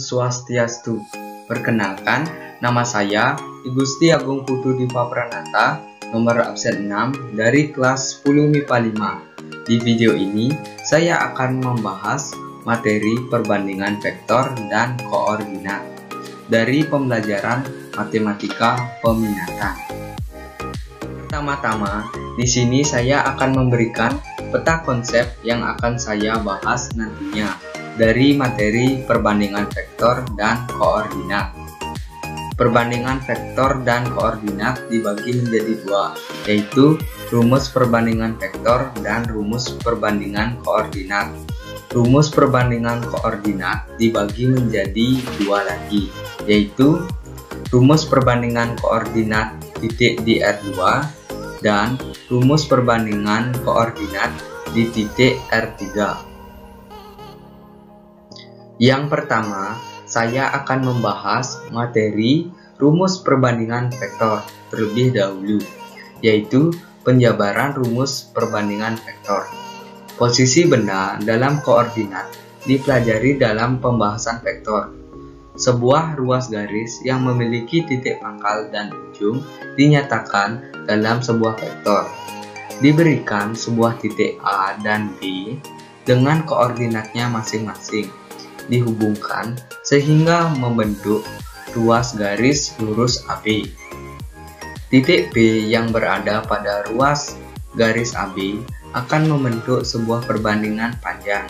Swastiastu. Perkenalkan, nama saya Igusti Agung Putu Diva Pranata, nomor absen 6 dari kelas 10 MIPA 5. Di video ini, saya akan membahas materi perbandingan vektor dan koordinat dari pembelajaran matematika peminatan. Pertama-tama, di sini saya akan memberikan peta konsep yang akan saya bahas nantinya dari materi perbandingan vektor dan koordinat. Perbandingan vektor dan koordinat dibagi menjadi dua, yaitu rumus perbandingan vektor dan rumus perbandingan koordinat. Rumus perbandingan koordinat dibagi menjadi dua lagi, yaitu rumus perbandingan koordinat titik di R2 dan rumus perbandingan koordinat di titik R3. Yang pertama, saya akan membahas materi rumus perbandingan vektor terlebih dahulu, yaitu penjabaran rumus perbandingan vektor. Posisi benda dalam koordinat dipelajari dalam pembahasan vektor. Sebuah ruas garis yang memiliki titik pangkal dan ujung dinyatakan dalam sebuah vektor. Diberikan sebuah titik A dan B dengan koordinatnya masing-masing, dihubungkan sehingga membentuk ruas garis lurus AB. Titik B yang berada pada ruas garis AB akan membentuk sebuah perbandingan panjang.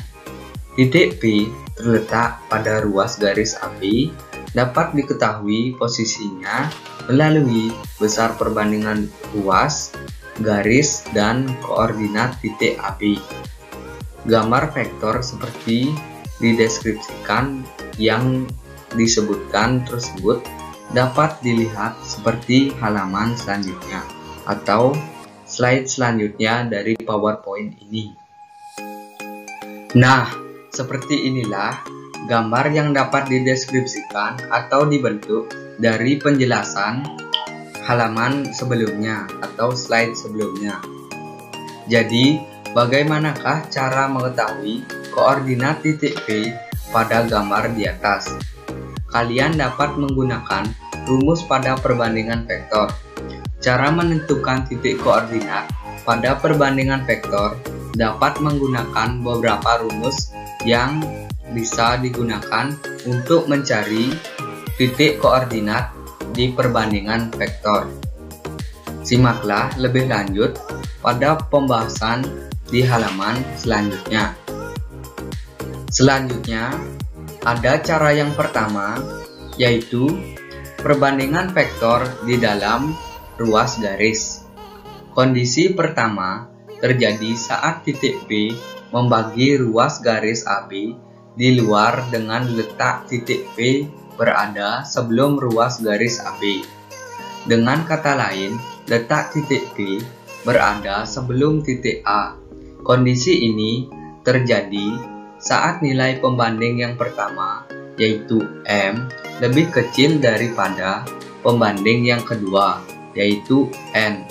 Titik B terletak pada ruas garis AB dapat diketahui posisinya melalui besar perbandingan ruas, garis, dan koordinat titik AB. Gambar vektor seperti dideskripsikan yang disebutkan tersebut dapat dilihat seperti halaman selanjutnya atau slide selanjutnya dari PowerPoint ini. Nah, seperti inilah gambar yang dapat dideskripsikan atau dibentuk dari penjelasan halaman sebelumnya atau slide sebelumnya. Jadi, bagaimanakah cara mengetahui koordinat titik P pada gambar di atas? Kalian dapat menggunakan rumus pada perbandingan vektor. Cara menentukan titik koordinat pada perbandingan vektor dapat menggunakan beberapa rumus yang bisa digunakan untuk mencari titik koordinat di perbandingan vektor. Simaklah lebih lanjut pada pembahasan di halaman selanjutnya. Selanjutnya, ada cara yang pertama, yaitu perbandingan vektor di dalam ruas garis. Kondisi pertama terjadi saat titik B membagi ruas garis AB di luar dengan letak titik P berada sebelum ruas garis AB. Dengan kata lain, letak titik P berada sebelum titik A. Kondisi ini terjadi saat nilai pembanding yang pertama, yaitu M, lebih kecil daripada pembanding yang kedua, yaitu N,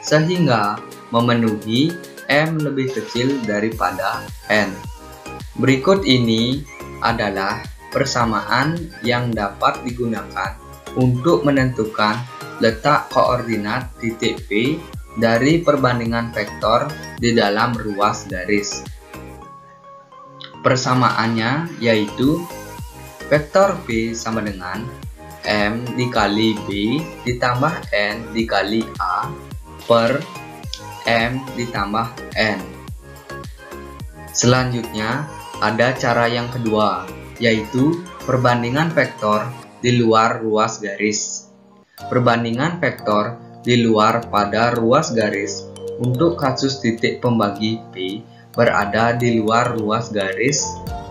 sehingga memenuhi M lebih kecil daripada N. Berikut ini adalah persamaan yang dapat digunakan untuk menentukan letak koordinat titik P dari perbandingan vektor di dalam ruas garis. Persamaannya yaitu vektor P sama dengan M dikali B ditambah N dikali A per M ditambah N. Selanjutnya ada cara yang kedua, yaitu perbandingan vektor di luar ruas garis. Perbandingan vektor di luar pada ruas garis untuk kasus titik pembagi P berada di luar ruas garis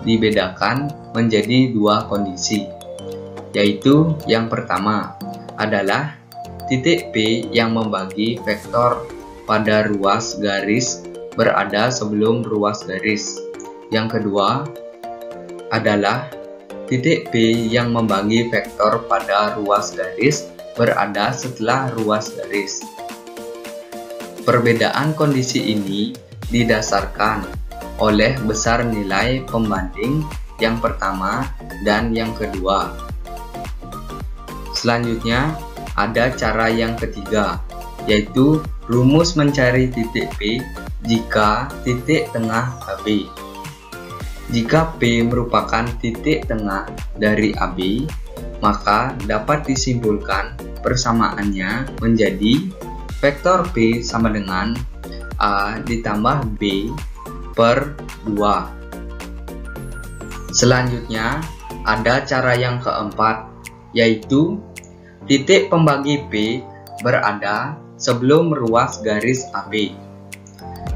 dibedakan menjadi dua kondisi, yaitu yang pertama adalah titik P yang membagi vektor pada ruas garis berada sebelum ruas garis. Yang kedua adalah titik P yang membagi vektor pada ruas garis berada setelah ruas garis. Perbedaan kondisi ini didasarkan oleh besar nilai pembanding yang pertama dan yang kedua. Selanjutnya, ada cara yang ketiga, yaitu rumus mencari titik P jika titik tengah AB. Jika P merupakan titik tengah dari AB, maka dapat disimpulkan persamaannya menjadi vektor P sama dengan A ditambah B per 2. Selanjutnya, ada cara yang keempat, yaitu titik pembagi P berada sebelum ruas garis AB.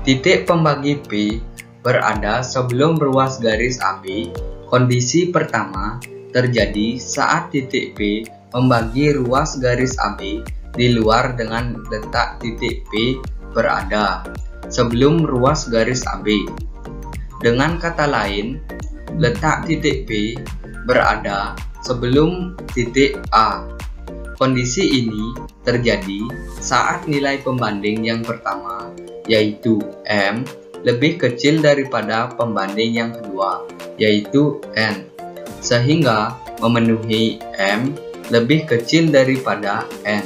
Titik pembagi P berada sebelum ruas garis AB. Kondisi pertama terjadi saat titik P membagi ruas garis AB di luar dengan letak titik P berada sebelum ruas garis AB. Dengan kata lain, letak titik P berada sebelum titik A. Kondisi ini terjadi saat nilai pembanding yang pertama, yaitu M, lebih kecil daripada pembanding yang kedua, yaitu N, sehingga memenuhi M lebih kecil daripada N.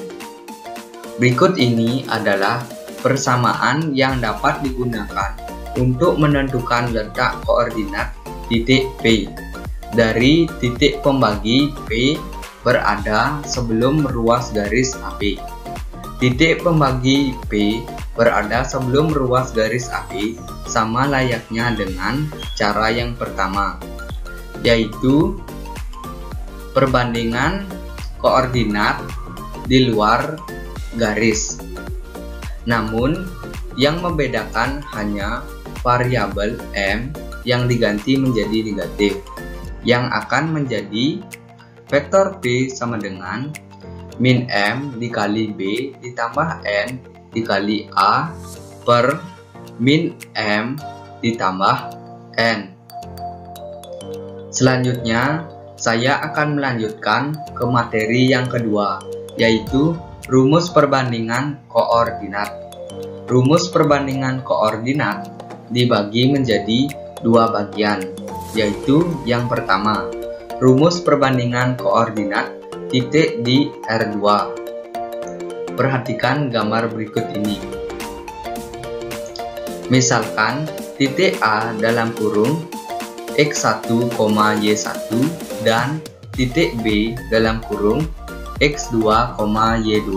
Berikut ini adalah persamaan yang dapat digunakan untuk menentukan letak koordinat titik P dari titik pembagi P berada sebelum ruas garis AB. Titik pembagi P berada sebelum ruas garis AB sama layaknya dengan cara yang pertama, yaitu perbandingan koordinat di luar garis. Namun, yang membedakan hanya variabel M yang diganti menjadi negatif, yang akan menjadi vektor P sama dengan min M dikali B ditambah N dikali A per min M ditambah N. Selanjutnya, saya akan melanjutkan ke materi yang kedua, yaitu rumus perbandingan koordinat. Rumus perbandingan koordinat dibagi menjadi dua bagian, yaitu yang pertama, rumus perbandingan koordinat titik di R2. Perhatikan gambar berikut ini. Misalkan titik A dalam kurung X1, Y1 dan titik B dalam kurung X2, Y2.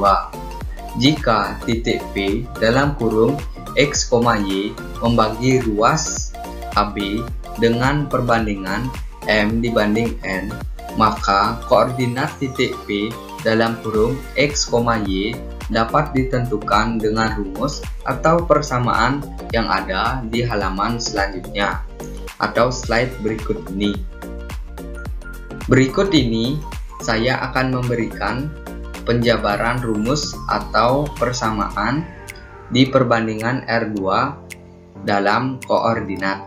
Jika titik P dalam kurung X, Y membagi ruas AB dengan perbandingan M dibanding N, maka koordinat titik P dalam kurung X, Y dapat ditentukan dengan rumus atau persamaan yang ada di halaman selanjutnya atau slide berikut ini. Berikut ini saya akan memberikan penjabaran rumus atau persamaan di perbandingan R2 dalam koordinat.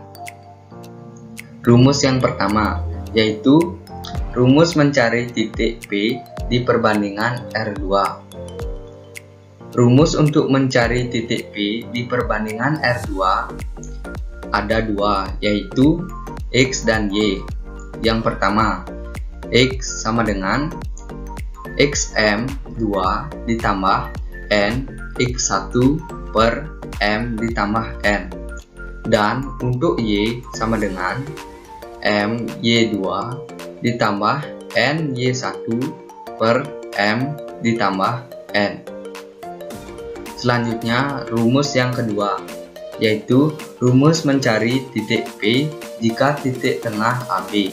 Rumus yang pertama, yaitu rumus mencari titik P di perbandingan R2. Rumus untuk mencari titik P di perbandingan R2 ada dua, yaitu X dan Y. Yang pertama, X sama dengan XM2 ditambah N X1 per M ditambah N. Dan untuk Y sama dengan M Y2 ditambah N Y1 per M ditambah N. Selanjutnya, rumus yang kedua, yaitu rumus mencari titik P jika titik tengah AB.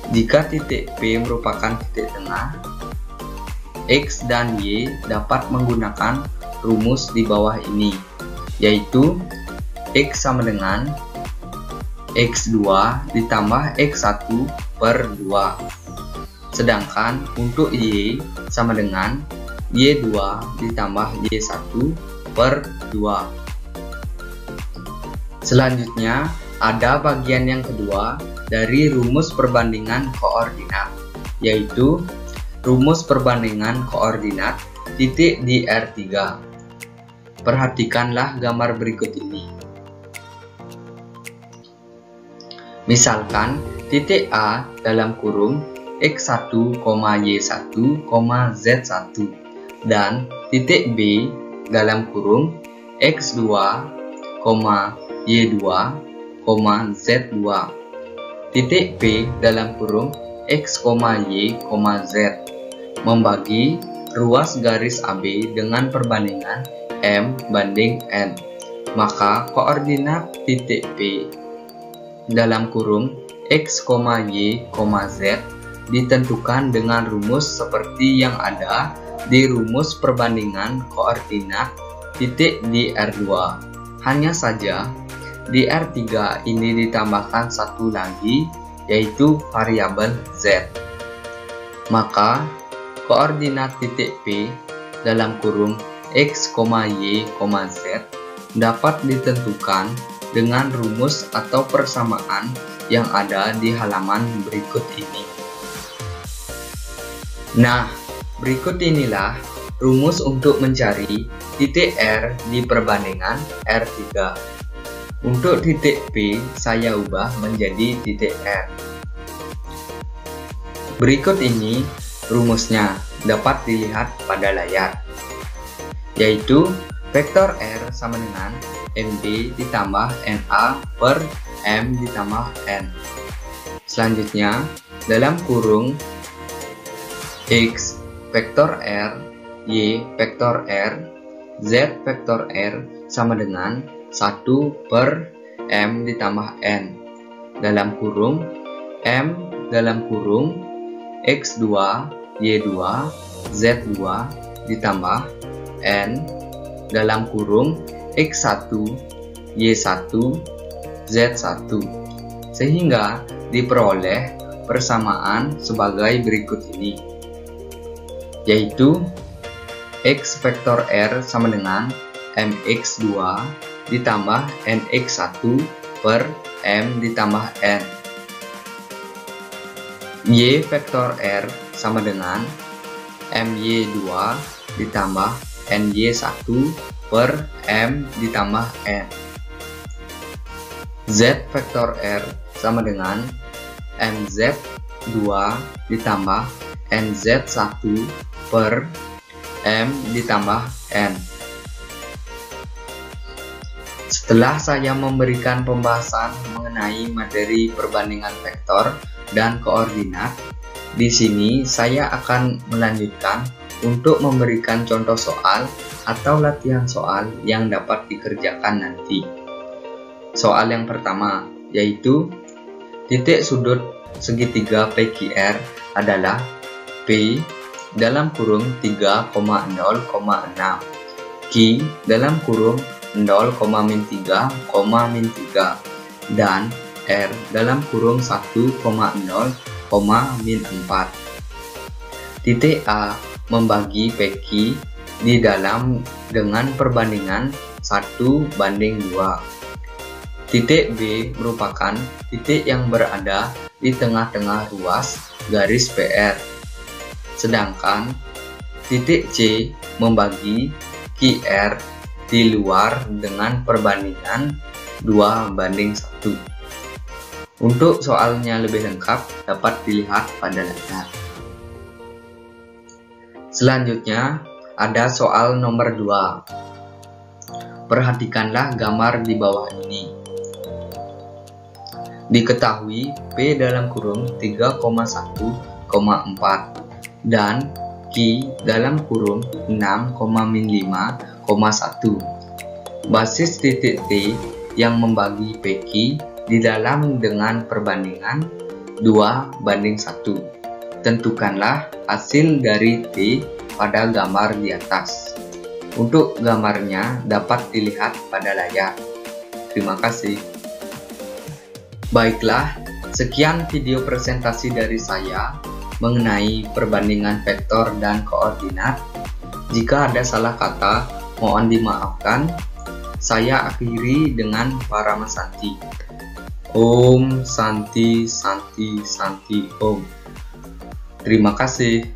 Jika titik P merupakan titik tengah, X dan Y dapat menggunakan rumus di bawah ini, yaitu X sama dengan X2 ditambah X1 per 2. Sedangkan untuk Y sama dengan Y2 ditambah Y1 per 2. Selanjutnya, ada bagian yang kedua dari rumus perbandingan koordinat, yaitu rumus perbandingan koordinat titik di R3. Perhatikanlah gambar berikut ini. Misalkan titik A dalam kurung X1, Y1, Z1 dan titik B dalam kurung X2, Y2, Z2. Titik P dalam kurung X, Y, Z membagi ruas garis AB dengan perbandingan M banding N. Maka koordinat titik P dalam kurung X, Y, Z ditentukan dengan rumus seperti yang ada di rumus perbandingan koordinat titik di R2. Hanya saja di R3 ini ditambahkan satu lagi, yaitu variabel Z. Maka koordinat titik P dalam kurung X, Y, Z dapat ditentukan dengan rumus atau persamaan yang ada di halaman berikut ini. Nah, berikut inilah rumus untuk mencari titik R di perbandingan R3. Untuk titik P, saya ubah menjadi titik R. Berikut ini rumusnya, dapat dilihat pada layar, yaitu vektor R sama dengan MD ditambah NA per M ditambah N. Selanjutnya, dalam kurung X vektor R, Y vektor R, Z vektor R sama dengan 1 per M ditambah N. Dalam kurung M dalam kurung X2, Y2, Z2 ditambah N dalam kurung X1, Y1, Z1, sehingga diperoleh persamaan sebagai berikut ini, yaitu X vektor R sama dengan MX2 ditambah NX1 per M ditambah N. Y vektor R sama dengan MY2 ditambah NY1 per M ditambah N. Z vektor R sama dengan MZ2 ditambah NZ1 per M ditambah N. Setelah saya memberikan pembahasan mengenai materi perbandingan vektor dan koordinat, di sini saya akan melanjutkan untuk memberikan contoh soal atau latihan soal yang dapat dikerjakan nanti. Soal yang pertama, yaitu titik sudut segitiga PQR adalah P dalam kurung 3,0,6, Q dalam kurung 0,-3,-3 dan R dalam kurung 1,0,-4. Titik A membagi PQ di dalam dengan perbandingan 1:2. Titik B merupakan titik yang berada di tengah-tengah ruas garis PR. Sedangkan titik C membagi QR di luar dengan perbandingan 2:1. Untuk soalnya lebih lengkap dapat dilihat pada layar. Selanjutnya ada soal nomor 2. Perhatikanlah gambar di bawah ini. Diketahui P dalam kurung 3,1,4 dan Q dalam kurung 6,-5,1. Basis titik T yang membagi PQ di dalam dengan perbandingan 2:1. Tentukanlah hasil dari T pada gambar di atas. Untuk gambarnya dapat dilihat pada layar. Terima kasih. Baiklah, sekian video presentasi dari saya mengenai perbandingan vektor dan koordinat. Jika ada salah kata, mohon dimaafkan. Saya akhiri dengan Parama Santi. Om Santi Santi Santi Om. Terima kasih.